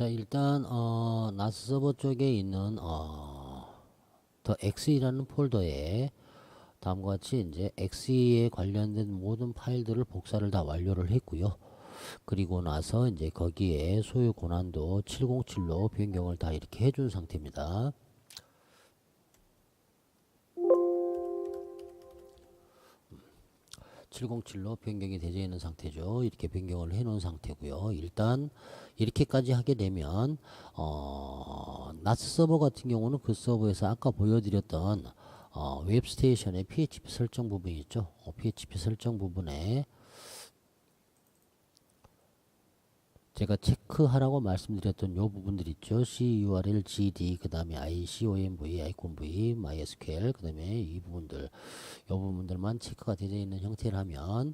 자, 일단 나스 서버 쪽에 있는 더 XE라는 폴더에 다음과 같이 이제 XE에 관련된 모든 파일들을 복사를 다 완료를 했고요. 그리고 나서 이제 거기에 소유 권한도 707로 변경을 다 이렇게 해준 상태입니다. 707로 변경이 되어 있는 상태죠. 이렇게 변경을 해 놓은 상태고요. 일단 이렇게까지 하게 되면 나스 서버 같은 경우는 그 서버에서 아까 보여드렸던 웹스테이션의 PHP 설정 부분이 있죠. PHP 설정 부분에 제가 체크하라고 말씀드렸던 요 부분들 있죠. CURL, GD, 그 다음에 ICOMV, ICOMV, MySQL, 그 다음에 이 부분들, 요 부분들만 체크가 되어 있는 형태라면,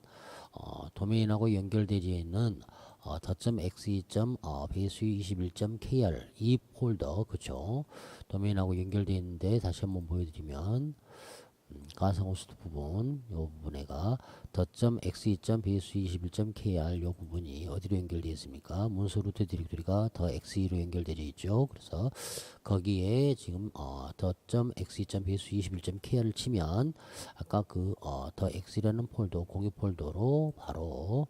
도메인하고 연결되어 있는 .exe.base21.kr 이 폴더, 그쵸? 도메인하고 연결되어 있는데 다시 한번 보여드리면, 가상호스트 부분, 요 부분에가 .exe.base21.kr 요 부분이 어디로 연결되어 있습니까? 문서 루트 디렉토리가 .exe로 연결되어 있죠. 그래서 거기에 지금 .exe.base21.kr을 치면 아까 그 .exe라는 폴더 공유 폴더로 바로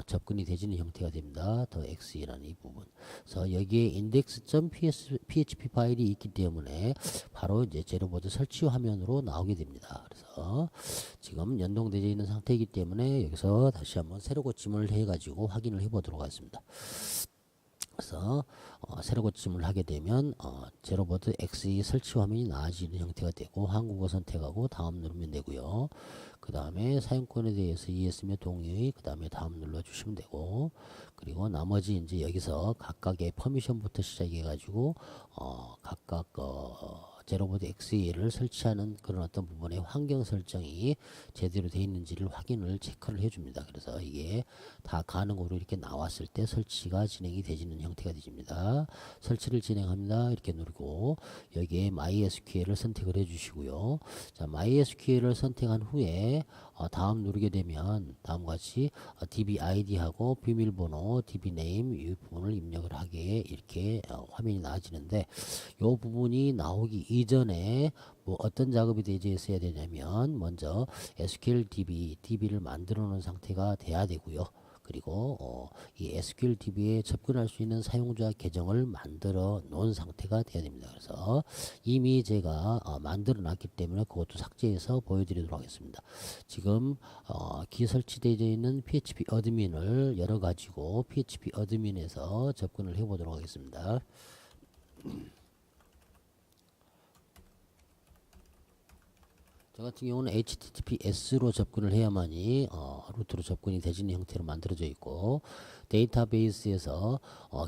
접근이 되지는 형태가 됩니다. .exe라는 이 부분. 그래서 여기에 index.php 파일이 있기 때문에 바로 이제 제로보드 설치 화면으로 나오게 됩니다. 그래서 지금 연동되어 있는 상태이기 때문에 여기서 다시 한번 새로 고침을 해가지고 확인을 해보도록 하겠습니다. 그래서 새로 고침을 하게 되면 제로보드 XE 설치 화면이 나아지는 형태가 되고 한국어 선택하고 다음 누르면 되고요. 그 다음에 사용권에 대해서 이해했으면 동의, 그 다음에 다음 눌러주시면 되고, 그리고 나머지 이제 여기서 각각의 퍼미션부터 시작해 가지고 각각 제로보드 XE를 설치하는 그런 어떤 부분의 환경 설정이 제대로 되어 있는지를 확인을 체크를 해줍니다. 그래서 이게 다 가능으로 이렇게 나왔을 때 설치가 진행이 되지는 형태가 되집니다. 설치를 진행합니다. 이렇게 누르고 여기에 MySQL을 선택을 해주시고요. 자, MySQL을 선택한 후에 다음 누르게 되면 다음과 같이 DBID하고 비밀번호, DBName 이 부분을 입력을 하게 이렇게 화면이 나와지는데 이 부분이 나오기 이전에 뭐 어떤 작업이 되어 있어야 되냐면 먼저 SQL DB를 만들어 놓은 상태가 돼야 되고요. 그리고 이 SQL DB에 접근할 수 있는 사용자 계정을 만들어 놓은 상태가 되어야 됩니다. 그래서 이미 제가 만들어 놨기 때문에 그것도 삭제해서 보여드리도록 하겠습니다. 지금 기설치되어 있는 PHP 어드민을 열어가지고 PHP 어드민에서 접근을 해보도록 하겠습니다. 저 같은 경우는 HTTPS로 접근을 해야만이 루트로 접근이 되지는 형태로 만들어져 있고 데이터베이스에서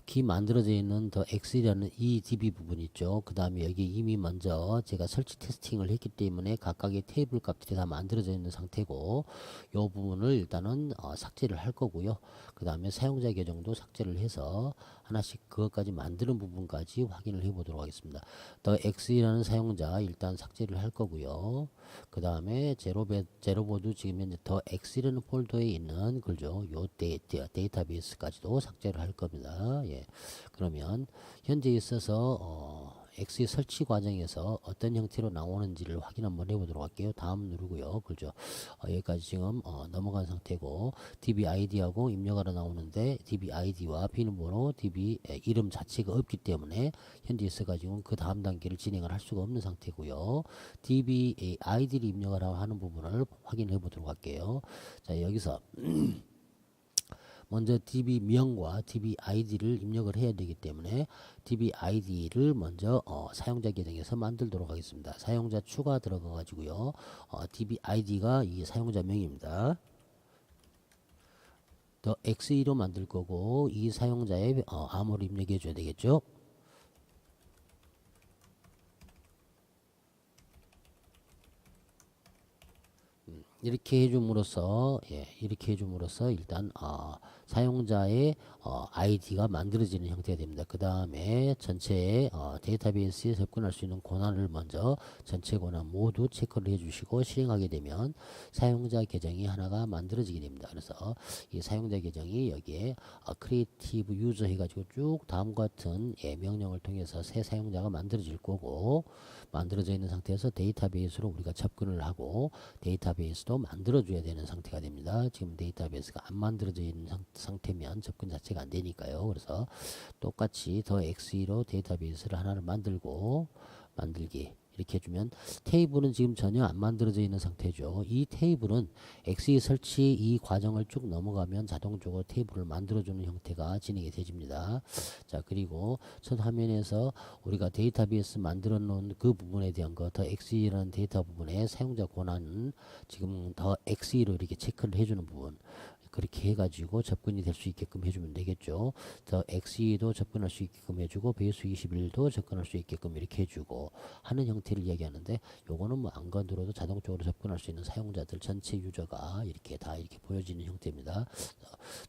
키 만들어져 있는 더 X라는 이 DB 부분 있죠. 그 다음에 여기 이미 먼저 제가 설치 테스팅을 했기 때문에 각각의 테이블 값들이 다 만들어져 있는 상태고 이 부분을 일단은 삭제를 할 거고요. 그 다음에 사용자 계정도 삭제를 해서 하나씩 그것까지 만드는 부분까지 확인을 해 보도록 하겠습니다. 더 X라는 사용자 일단 삭제를 할 거고요. 그 다음에 제로보드 지금 현재 더 X라는 폴더에 있는 글죠. 요 데이터베이스까지도 삭제를 할 겁니다. 예. 그러면 현재 있어서 X 설치 과정에서 어떤 형태로 나오는지를 확인 한번 해보도록 할게요. 다음 누르고요. 그죠? 여기까지 지금 넘어간 상태고 DBID하고 입력하러 나오는데 DBID와 비밀번호, DB 이름 자체가 없기 때문에 현재 있어가지고 그 다음 단계를 진행을 할 수가 없는 상태고요. DBID를 입력하라 하는 부분을 확인해 보도록 할게요. 자, 여기서 먼저 DB명과 DBID를 입력을 해야 되기 때문에 DBID를 먼저 사용자 계정에서 만들도록 하겠습니다. 사용자 추가 들어가 가지고요. DBID가 이 사용자 명입니다. 더 XE로 만들 거고 이 사용자의 암호를 입력해 줘야 되겠죠. 이렇게 해줌으로써 이렇게 해줌으로써 일단 사용자의 아이디가 만들어지는 형태가 됩니다. 그 다음에 전체 데이터베이스에 접근할 수 있는 권한을 먼저 전체 권한 모두 체크를 해주시고 실행하게 되면 사용자 계정이 하나가 만들어지게 됩니다. 그래서 이 사용자 계정이 여기에 크리에이티브 유저 해가지고 쭉 다음과 같은 명령을 통해서 새 사용자가 만들어질 거고, 만들어져 있는 상태에서 데이터베이스로 우리가 접근을 하고 데이터베이스도 만들어줘야 되는 상태가 됩니다. 지금 데이터베이스가 안 만들어져 있는 상태면 접근 자체가 안 되니까요. 그래서 똑같이 더 XE로 데이터베이스를 하나를 만들기 이렇게 해주면, 테이블은 지금 전혀 안 만들어져 있는 상태죠. 이 테이블은 XE 설치 이 과정을 쭉 넘어가면 자동적으로 테이블을 만들어주는 형태가 진행이 되집니다. 자, 그리고 첫 화면에서 우리가 데이터베이스 만들어 놓은 그 부분에 대한 거, 더 XE라는 데이터 부분에 사용자 권한은 지금 더 XE로 이렇게 체크를 해주는 부분, 그렇게 해가지고 접근이 될 수 있게끔 해주면 되겠죠. 더 XE도 접근할 수 있게끔 해주고 베이스 21도 접근할 수 있게끔 이렇게 해주고 하는 형태를 이야기하는데, 요거는 뭐 안 건드려도 자동적으로 접근할 수 있는 사용자들 전체 유저가 이렇게 다 이렇게 보여지는 형태입니다.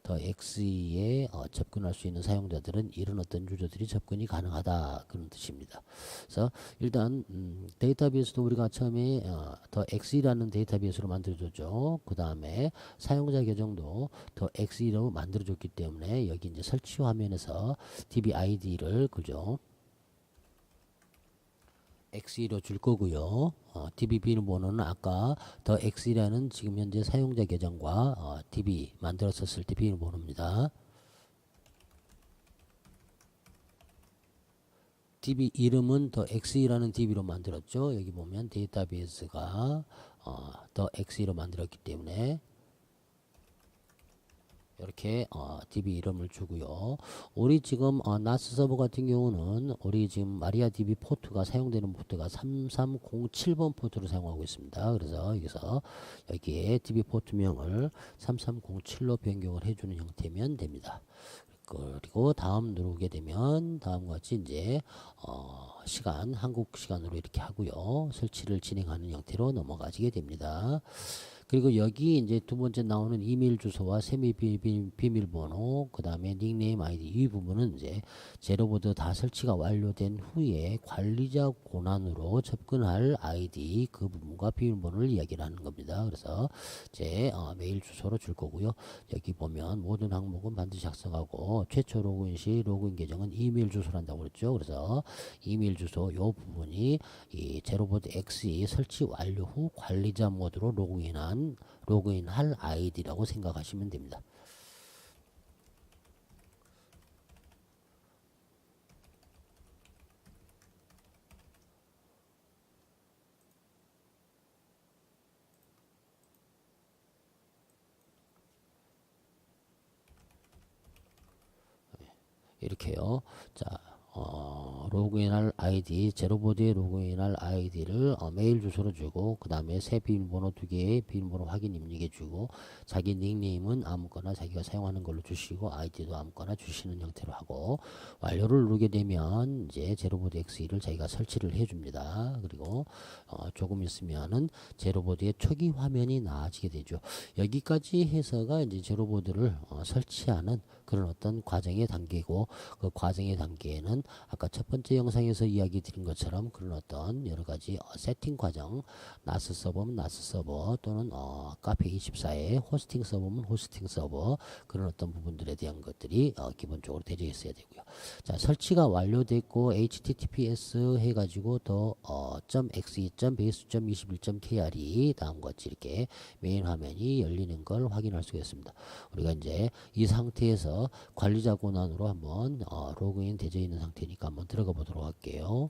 더 XE에 접근할 수 있는 사용자들은 이런 어떤 유저들이 접근이 가능하다, 그런 뜻입니다. 그래서 일단 데이터베이스도 우리가 처음에 더 XE라는 데이터베이스로 만들어줬죠. 그 다음에 사용자 계정도 더 XE로 만들어줬기 때문에 여기 이제 설치 화면에서 DB ID를 그죠, XE로 줄 거고요. DB 비밀번호는 아까 더 XE라는 지금 현재 사용자 계정과 DB 만들었었을 때 비밀번호입니다. DB 이름은 더 XE라는 DB로 만들었죠. 여기 보면 데이터베이스가 더 XE로 만들었기 때문에 이렇게 DB 이름을 주고요. 우리 지금 나스 서버 같은 경우는 우리 지금 마리아 DB 포트가 사용되는 포트가 3307번 포트로 사용하고 있습니다. 그래서 여기서 여기에 DB 포트명을 3307로 변경을 해주는 형태면 됩니다. 그리고 다음 누르게 되면 다음과 같이 이제 시간 한국 시간으로 이렇게 하고요. 설치를 진행하는 형태로 넘어가지게 됩니다. 그리고 여기 이제 두 번째 나오는 이메일 주소와 세미 비밀번호, 그 다음에 닉네임 아이디, 이 부분은 이제 제로보드 다 설치가 완료된 후에 관리자 권한으로 접근할 아이디 그 부분과 비밀번호를 이야기를 하는 겁니다. 그래서 제 메일 주소로 줄 거고요. 여기 보면 모든 항목은 반드시 작성하고 최초 로그인 시 로그인 계정은 이메일 주소로 한다고 그랬죠. 그래서 이메일 주소 요 부분이 이 제로보드 XE 설치 완료 후 관리자 모드로 로그인할 아이디라고 생각하시면 됩니다. 이렇게요. 자, 로그인할 아이디, 제로보드에 로그인할 아이디를 메일 주소로 주고, 그 다음에 새 비밀번호 2개의 비밀번호 확인 입력해 주고, 자기 닉네임은 아무거나 자기가 사용하는 걸로 주시고, 아이디도 아무거나 주시는 형태로 하고, 완료를 누르게 되면 이제 제로보드 XE를 자기가 설치를 해 줍니다. 그리고 조금 있으면은 제로보드의 초기 화면이 나아지게 되죠. 여기까지 해서가 이제 제로보드를 설치하는 그런 어떤 과정의 단계고, 그 과정의 단계에는 아까 첫 번째 영상에서 이야기 드린 것처럼 그런 어떤 여러 가지 세팅 과정, 나스 서버면 나스 서버 또는 카페24의 호스팅 서버면 호스팅 서버, 그런 어떤 부분들에 대한 것들이 기본적으로 되어 있어야 되고요. 자, 설치가 완료됐고 https 해가지고 더 .exe.base.21.kr이 다음과 같이 이렇게 메인 화면이 열리는 걸 확인할 수가 있습니다. 우리가 이제 이 상태에서 관리자 권한으로 한번 로그인 되어 있는 상태니까 한번 들어가 보도록 할게요.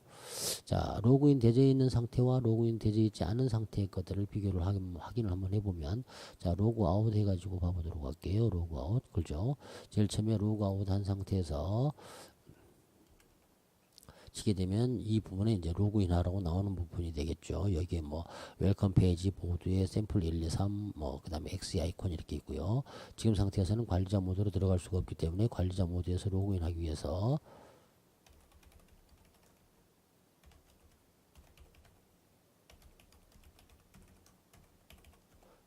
자, 로그인 되어 있는 상태와 로그인 되어 있지 않은 상태의 것들을 비교를 확인을 한번 해보면, 자, 로그아웃 해가지고 봐보도록 할게요. 로그아웃, 그죠? 제일 처음에 로그아웃 한 상태에서 치게 되면 이 부분에 이제 로그인하라고 나오는 부분이 되겠죠. 여기에 뭐 웰컴 페이지 보드에 샘플 1, 2, 3, 뭐 그 다음에 X 아이콘 이렇게 있고요. 지금 상태에서는 관리자 모드로 들어갈 수가 없기 때문에 관리자 모드에서 로그인하기 위해서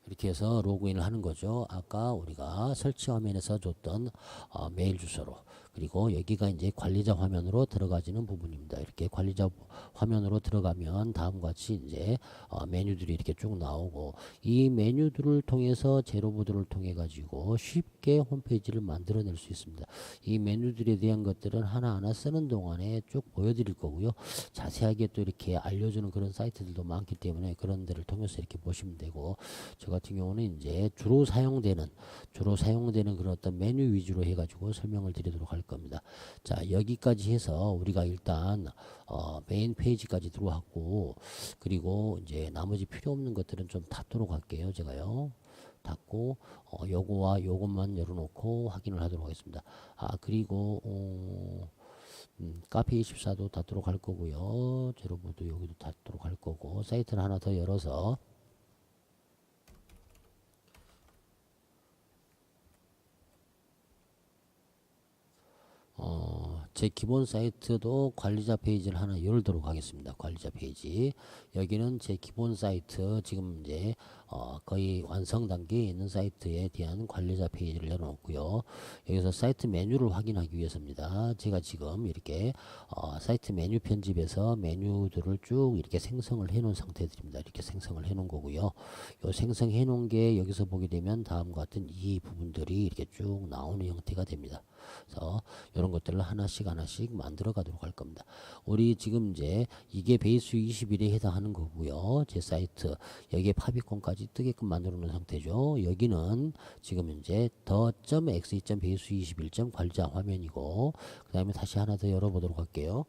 이렇게 해서 로그인을 하는 거죠. 아까 우리가 설치 화면에서 줬던 메일 주소로. 그리고 여기가 이제 관리자 화면으로 들어가지는 부분입니다. 이렇게 관리자 화면으로 들어가면 다음과 같이 이제 메뉴들이 이렇게 쭉 나오고, 이 메뉴들을 통해서 제로보드를 통해 가지고 쉽게 홈페이지를 만들어낼 수 있습니다. 이 메뉴들에 대한 것들은 하나하나 쓰는 동안에 쭉 보여드릴 거고요. 자세하게 또 이렇게 알려주는 그런 사이트들도 많기 때문에 그런 데를 통해서 이렇게 보시면 되고, 저 같은 경우는 이제 주로 사용되는 그런 어떤 메뉴 위주로 해가지고 설명을 드리도록 할 겁니다. 자, 여기까지 해서 우리가 일단 메인 페이지까지 들어왔고, 그리고 이제 나머지 필요 없는 것들은 좀 닫도록 할게요. 제가요. 닫고 요거와 요것만 열어놓고 확인을 하도록 하겠습니다. 그리고 카페24도 닫도록 할 거고요. 제로보드 여기도 닫도록 할 거고, 사이트를 하나 더 열어서 제 기본 사이트도 관리자 페이지를 하나 열도록 하겠습니다. 관리자 페이지. 여기는 제 기본 사이트, 지금 이제 거의 완성 단계에 있는 사이트에 대한 관리자 페이지를 열어놓고요. 여기서 사이트 메뉴를 확인하기 위해서입니다. 제가 지금 이렇게 사이트 메뉴 편집에서 메뉴들을 쭉 이렇게 생성을 해 놓은 상태들입니다. 이렇게 생성을 해 놓은 거고요. 요 생성해 놓은 게 여기서 보게 되면 다음과 같은 이 부분들이 이렇게 쭉 나오는 형태가 됩니다. 그래서 이런 것들을 하나씩 만들어 가도록 할 겁니다. 우리 지금 이제 이게 베이스 21에 해당하는 거고요. 제 사이트 여기에 파비콘까지 뜨게끔 만들어 놓은 상태죠. 여기는 지금 이제 더.exe.베이스 21. 관리자 화면이고, 그 다음에 다시 하나 더 열어보도록 할게요.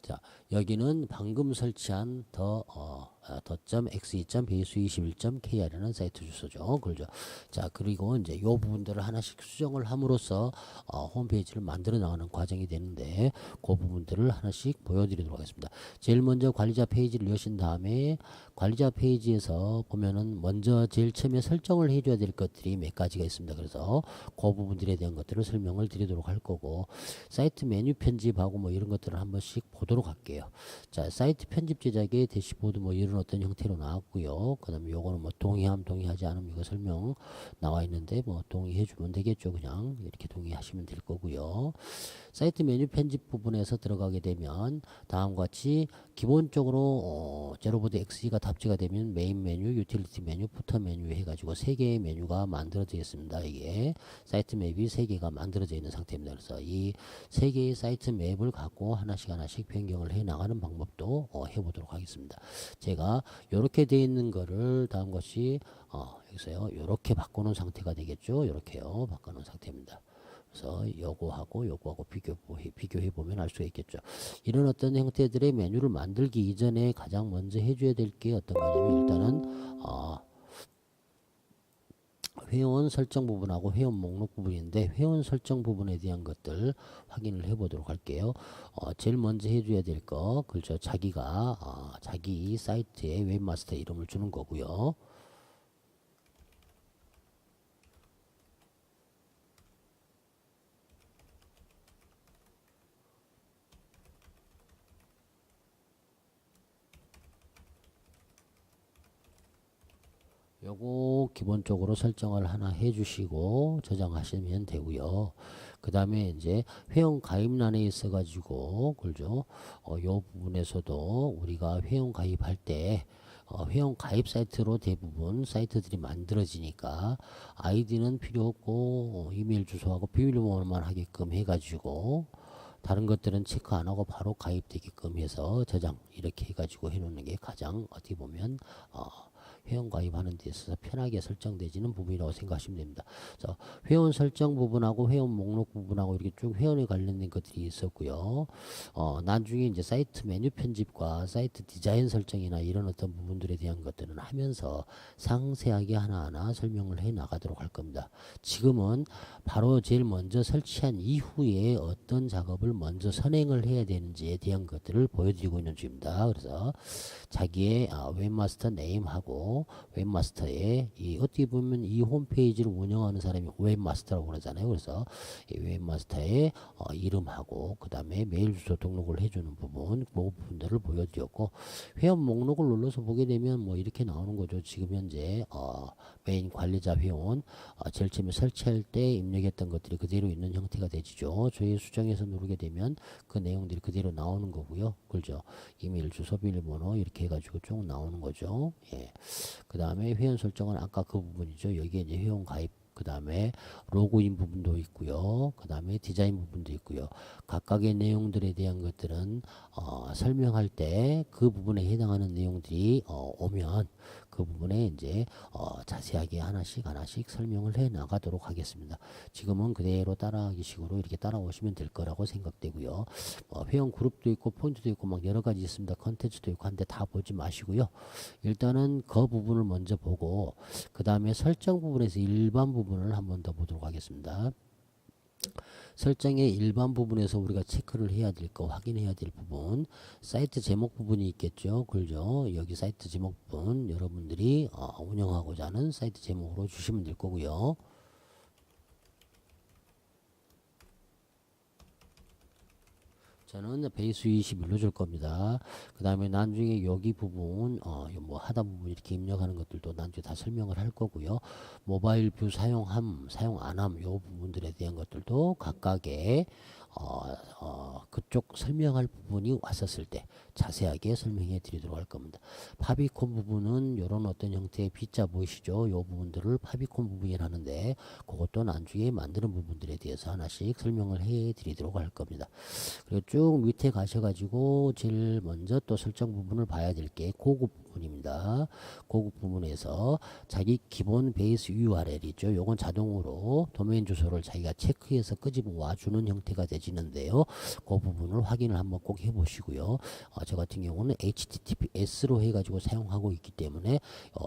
자, 여기는 방금 설치한 더.exe.베이스21.kr이라는 사이트 주소죠. 그렇죠. 자, 그리고 이제 요 부분들을 하나씩 수정을 함으로써 홈페이지를 만들어 나가는 과정이 되는데, 그 부분들을 하나씩 보여드리도록 하겠습니다. 제일 먼저 관리자 페이지를 여신 다음에 관리자 페이지에서 보면은 먼저 제일 처음에 설정을 해줘야 될 것들이 몇 가지가 있습니다. 그래서 그 부분들에 대한 것들을 설명을 드리도록 할 거고, 사이트 메뉴 편집하고 뭐 이런 것들을 한 번씩 보도록 할게요. 자, 사이트 편집 제작의 대시보드 뭐 이런 어떤 형태로 나왔고요. 그 다음에 요거는 뭐 동의함 동의하지 않음 이거 설명 나와 있는데, 뭐 동의해 주면 되겠죠. 그냥 이렇게 동의하시면 될 거고요. 사이트 메뉴 편집 부분에서 들어가게 되면 다음과 같이 기본적으로 제로보드 XE가 탑재가 되면 메인 메뉴, 유틸리티 메뉴, 부터 메뉴 해가지고 3개의 메뉴가 만들어져 있습니다. 이게 사이트 맵이 3개가 만들어져 있는 상태입니다. 그래서 이 3개의 사이트 맵을 갖고 하나씩 변경을 해 나가는 방법도 해보도록 하겠습니다. 제가 이렇게 되어 있는 거를 다음과 같이 여기서요 이렇게 바꾸는 상태가 되겠죠. 이렇게요 바꾸는 상태입니다. 그래서 요거하고 비교해 보면 알 수가 있겠죠. 이런 어떤 형태들의 메뉴를 만들기 이전에 가장 먼저 해줘야 될 게 어떤 거냐면, 일단은 회원 설정 부분하고 회원 목록 부분인데, 회원 설정 부분에 대한 것들 확인을 해 보도록 할게요. 제일 먼저 해줘야 될 거, 그렇죠. 자기가 자기 사이트에 웹마스터 이름을 주는 거고요. 요거 기본적으로 설정을 하나 해주시고 저장하시면 되고요. 그 다음에 이제 회원 가입란에 있어 가지고 그죠? 요 부분에서도 우리가 회원 가입할 때 회원 가입 사이트로 대부분 사이트들이 만들어지니까 아이디는 필요 없고 이메일 주소하고 비밀번호만 하게끔 해가지고 다른 것들은 체크 안 하고 바로 가입되게끔 해서 저장 이렇게 해가지고 해놓는 게 가장 어떻게 보면 회원 가입하는 데 있어서 편하게 설정되지는 부분이라고 생각하시면 됩니다. 그래서 회원 설정 부분하고 회원 목록 부분하고 이렇게 쭉 회원에 관련된 것들이 있었고요. 나중에 이제 사이트 메뉴 편집과 사이트 디자인 설정이나 이런 어떤 부분들에 대한 것들은 하면서 상세하게 하나하나 설명을 해 나가도록 할 겁니다. 지금은 바로 제일 먼저 설치한 이후에 어떤 작업을 먼저 선행을 해야 되는지에 대한 것들을 보여드리고 있는 중입니다. 그래서 자기의 웹마스터 네임하고 해가지고 웹마스터에 이 어떻게 보면 이 홈페이지를 운영하는 사람이 웹마스터라고 그러잖아요. 그래서 이 웹마스터의 이름하고 그 다음에 메일 주소 등록을 해주는 부분, 그 부분들을 보여드렸고, 회원 목록을 눌러서 보게 되면 뭐 이렇게 나오는 거죠. 지금 현재 메인 관리자 회원 제일 처음에 설치할 때 입력했던 것들이 그대로 있는 형태가 되지죠. 저희 수정해서 누르게 되면 그 내용들이 그대로 나오는 거고요. 그죠? 이메일 주소, 비밀번호 이렇게 해가지고 쭉 나오는 거죠. 예. 그 다음에 회원 설정은 아까 그 부분이죠. 여기에 이제 회원 가입, 그 다음에 로그인 부분도 있고요. 그 다음에 디자인 부분도 있고요. 각각의 내용들에 대한 것들은 설명할 때 그 부분에 해당하는 내용들이 오면 그 부분에 이제 자세하게 하나씩 설명을 해 나가도록 하겠습니다. 지금은 그대로 따라하기 식으로 이렇게 따라오시면 될 거라고 생각되고요. 회원 그룹도 있고 포인트도 있고 막 여러 가지 있습니다. 컨텐츠도 있고 한데 다 보지 마시고요. 일단은 그 부분을 먼저 보고 그 다음에 설정 부분에서 일반 부분을 한 번 더 보도록 하겠습니다. 설정의 일반 부분에서 우리가 체크를 해야 될 거, 확인해야 될 부분, 사이트 제목 부분이 있겠죠. 그죠? 여기 사이트 제목 부분 여러분들이 운영하고자 하는 사이트 제목으로 주시면 될 거고요. 저는 베이스 21로 줄 겁니다. 그 다음에 나중에 여기 부분, 뭐 하다 부분 이렇게 입력하는 것들도 나중에 다 설명을 할 거고요. 모바일 뷰 사용함, 사용 안함, 요 부분들에 대한 것들도 각각의 그쪽 설명할 부분이 왔었을 때 자세하게 설명해 드리도록 할 겁니다. 파비콘 부분은 이런 어떤 형태의 B자 보이시죠? 요 부분들을 파비콘 부분이라는데 그것도 나중에 만드는 부분들에 대해서 하나씩 설명을 해 드리도록 할 겁니다. 그리고 쭉 밑에 가셔가지고 제일 먼저 또 설정 부분을 봐야 될 게 고급 부분입니다. 고급 부분에서 자기 기본 베이스 URL이죠. 요건 자동으로 도메인 주소를 자기가 체크해서 끄집어 와주는 형태가 되지는데요. 그 부분을 확인을 한번 꼭 해보시고요. 저 같은 경우는 HTTPS로 해가지고 사용하고 있기 때문에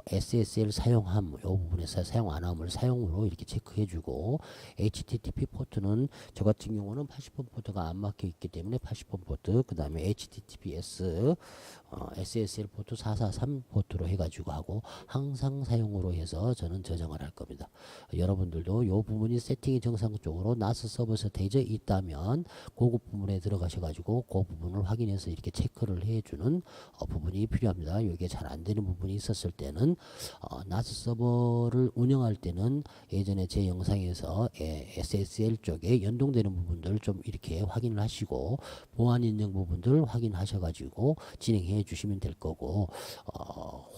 SSL 사용함 요 부분에서 사용 안함을 사용으로 이렇게 체크해주고, HTTP 포트는 저 같은 경우는 80번 포트가 안 막혀 있기 때문에 80번 포트, 그 다음에 HTTPS SSL 포트 443 포트로 해가지고 하고 항상 사용으로 해서 저는 저장을 할 겁니다. 여러분들도 이 부분이 세팅이 정상적으로 나스 서버에서 되어 있다면 그 부분에 들어가셔가지고 그 부분을 확인해서 이렇게 체크를 해주는 부분이 필요합니다. 이게 잘 안 되는 부분이 있었을 때는 나스 서버를 운영할 때는 예전에 제 영상에서 SSL 쪽에 연동되는 부분들 좀 이렇게 확인을 하시고 보안 인증 부분들 확인하셔가지고 진행해 주시면 될 거고,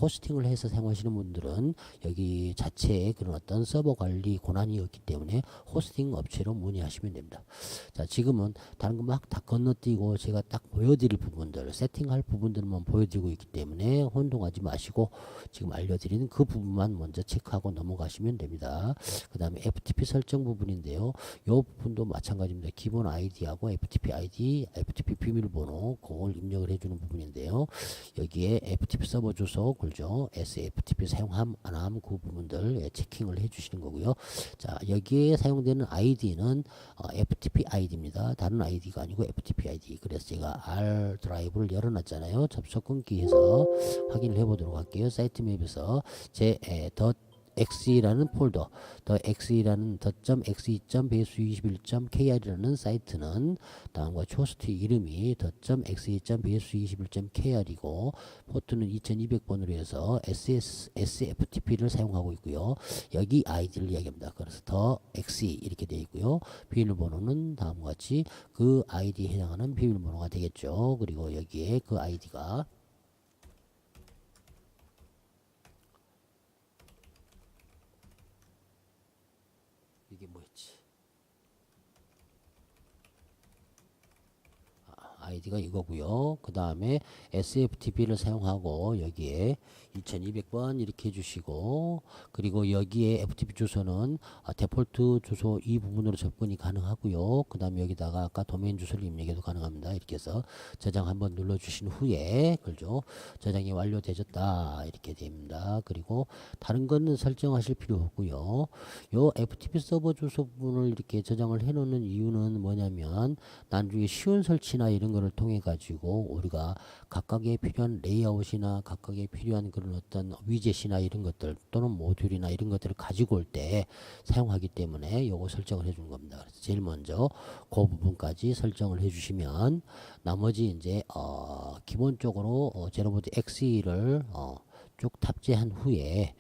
호스팅을 해서 사용하시는 분들은 여기 자체에 그런 어떤 서버 관리 권한이 없기 때문에 호스팅 업체로 문의하시면 됩니다. 자, 지금은 다른 거 막 다 건너뛰고 제가 딱 보여드릴 부분들, 세팅할 부분들만 보여드리고 있기 때문에 혼동하지 마시고 지금 알려드리는 그 부분만 먼저 체크하고 넘어가시면 됩니다. 그 다음에 FTP 설정 부분인데요. 이 부분도 마찬가지입니다. 기본 아이디하고 FTP 아이디, FTP 비밀번호 그걸 입력을 해주는 부분인데요. 여기에 FTP 서버 주소, 그죠? SFTP 사용함 안함 그 부분들 체킹을 해주시는 거고요. 자, 여기에 사용되는 아이디는 FTP 아이디입니다. 다른 아이디가 아니고 FTP 아이디. 그래서 제가 R 드라이브를 열어놨잖아요. 접속 끊기 해서 확인을 해보도록 할게요. 사이트 맵에서 제 XE라는 폴더, 더 XE라는 .xe.base21.kr이라는 사이트는 다음과 호스트 이름이 .xe.base21.kr이고 포트는 2200번으로 해서 SFTP를 사용하고 있고요. 여기 아이디를 이야기합니다. 그래서 더 XE 이렇게 되어 있고요. 비밀번호는 다음과 같이 그 아이디에 해당하는 비밀번호가 되겠죠. 그리고 여기에 그 아이디가 이게 뭐였지? 아이디가 이거고요. 그 다음에 SFTP를 사용하고 여기에 2200번 이렇게 해주시고, 그리고 여기에 FTP 주소는 데폴트 주소 이 부분으로 접근이 가능하고요. 그 다음에 여기다가 아까 도메인 주소를 입력해도 가능합니다. 이렇게 해서 저장 한번 눌러주신 후에 그죠? 저장이 완료되졌다 이렇게 됩니다. 그리고 다른 거는 설정하실 필요 없고요. 요 FTP 서버 주소 부분을 이렇게 저장을 해 놓는 이유는 뭐냐면 나중에 쉬운 설치나 이런 거를 통해 가지고 우리가 각각의 필요한 레이아웃이나 각각의 필요한 그런 어떤 위젯이나 이런 것들 또는 모듈이나 이런 것들을 가지고 올 때 사용하기 때문에 요거 설정을 해 주는 겁니다. 그래서 제일 먼저 그 부분까지 설정을 해 주시면 나머지 이제 기본적으로 제로보드 XE를 쭉 탑재한 후에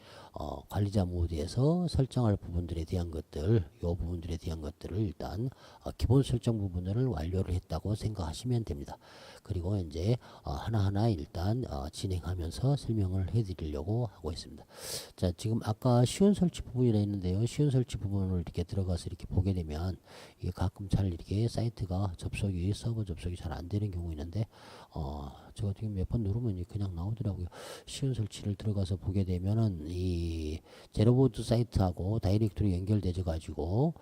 관리자 모드에서 설정할 부분들에 대한 것들, 요 부분들에 대한 것들을 일단 기본 설정 부분을 완료를 했다고 생각하시면 됩니다. 그리고 이제 하나하나 일단 진행하면서 설명을 해드리려고 하고 있습니다. 자, 지금 아까 쉬운 설치 부분이라 했는데요. 쉬운 설치 부분을 이렇게 들어가서 이렇게 보게 되면 이게 가끔 잘 이렇게 사이트가 접속이 서버 접속이 잘 안 되는 경우 있는데 제가 지금 몇 번 누르면 그냥 나오더라고요. 쉬운 설치를 들어가서 보게 되면은 이 제로보드 사이트하고 다이렉트로 연결되어 가지고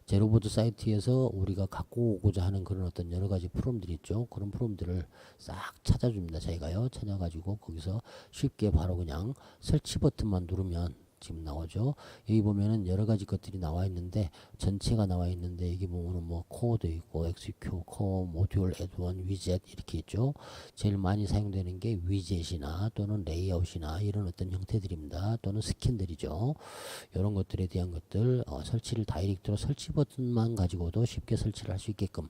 제로보드 사이트에서 우리가 갖고 오고자 하는 그런 어떤 여러 가지 프롬들이 있죠. 그런 프롬들을 싹 찾아줍니다. 저희가요. 찾아가지고 거기서 쉽게 바로 그냥 설치 버튼만 누르면 지금 나오죠. 여기 보면은 여러 가지 것들이 나와 있는데 전체가 나와 있는데 여기 보면은 뭐 코어도 있고 엑스큐, 코어, 모듈, 애드원, 위젯 이렇게 있죠. 제일 많이 사용되는 게 위젯이나 또는 레이아웃이나 이런 어떤 형태들입니다. 또는 스킨들이죠. 이런 것들에 대한 것들 설치를 다이렉트로 설치 버튼만 가지고도 쉽게 설치를 할 수 있게끔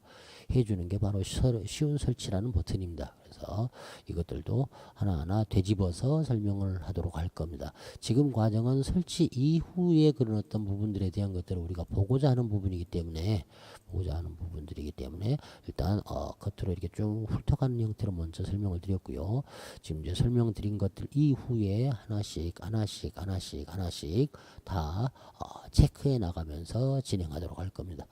해주는 게 바로 쉬운 설치라는 버튼입니다. 그래서 이것들도 하나하나 되짚어서 설명을 하도록 할 겁니다. 지금 과정은 설치 이후에 그런 어떤 부분들에 대한 것들을 우리가 보고자 하는 부분이기 때문에 일단 겉으로 이렇게 쭉 훑어가는 형태로 먼저 설명을 드렸고요. 지금 이제 설명드린 것들 이후에 하나씩 다 체크해 나가면서 진행하도록 할 겁니다.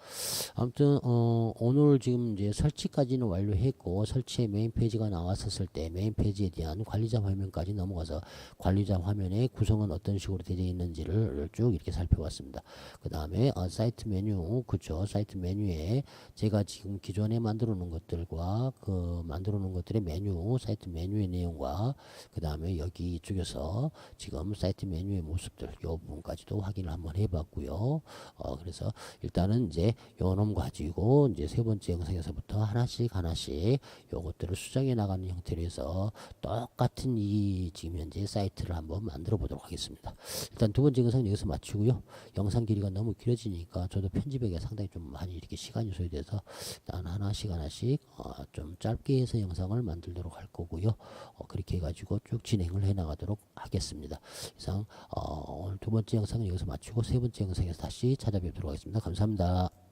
아무튼 오늘 지금 이제 설치까지는 완료했고 설치의 메인 페이지가 나왔었을 때 메인 페이지에 대한 관리자 화면까지 넘어가서 관리자 화면의 구성은 어떤 식으로 되어 있는지를 쭉 이렇게 살펴봤습니다. 그 다음에 사이트 메뉴, 그쵸, 사이트 메뉴에 제가 지금 기존에 만들어 놓은 것들과 그 만들어 놓은 것들의 메뉴, 사이트 메뉴의 내용과 그 다음에 여기 이쪽에서 지금 사이트 메뉴의 모습들 요 부분까지도 확인을 한번 해봤고요. 그래서 일단은 이제 요 놈 가지고 이제 세 번째 영상에서부터 하나씩 요것들을 수정해 나가는 형태로 해서 똑같은 이 지금 현재 사이트를 한번 만들어 보도록 하겠습니다. 일단 두 번째 영상은 여기서 마치고요. 영상 길이가 너무 길어지니까 저도 편집하기가 상당히 좀 많이 이렇게 시간이 소요돼서 일단 하나씩 좀 짧게 해서 영상을 만들도록 할 거고요. 그렇게 해가지고 쭉 진행을 해 나가도록 하겠습니다. 이상 오늘 두 번째 영상은 여기서 마치고 세 번째 영상에서 다시 찾아뵙도록 하겠습니다. 감사합니다.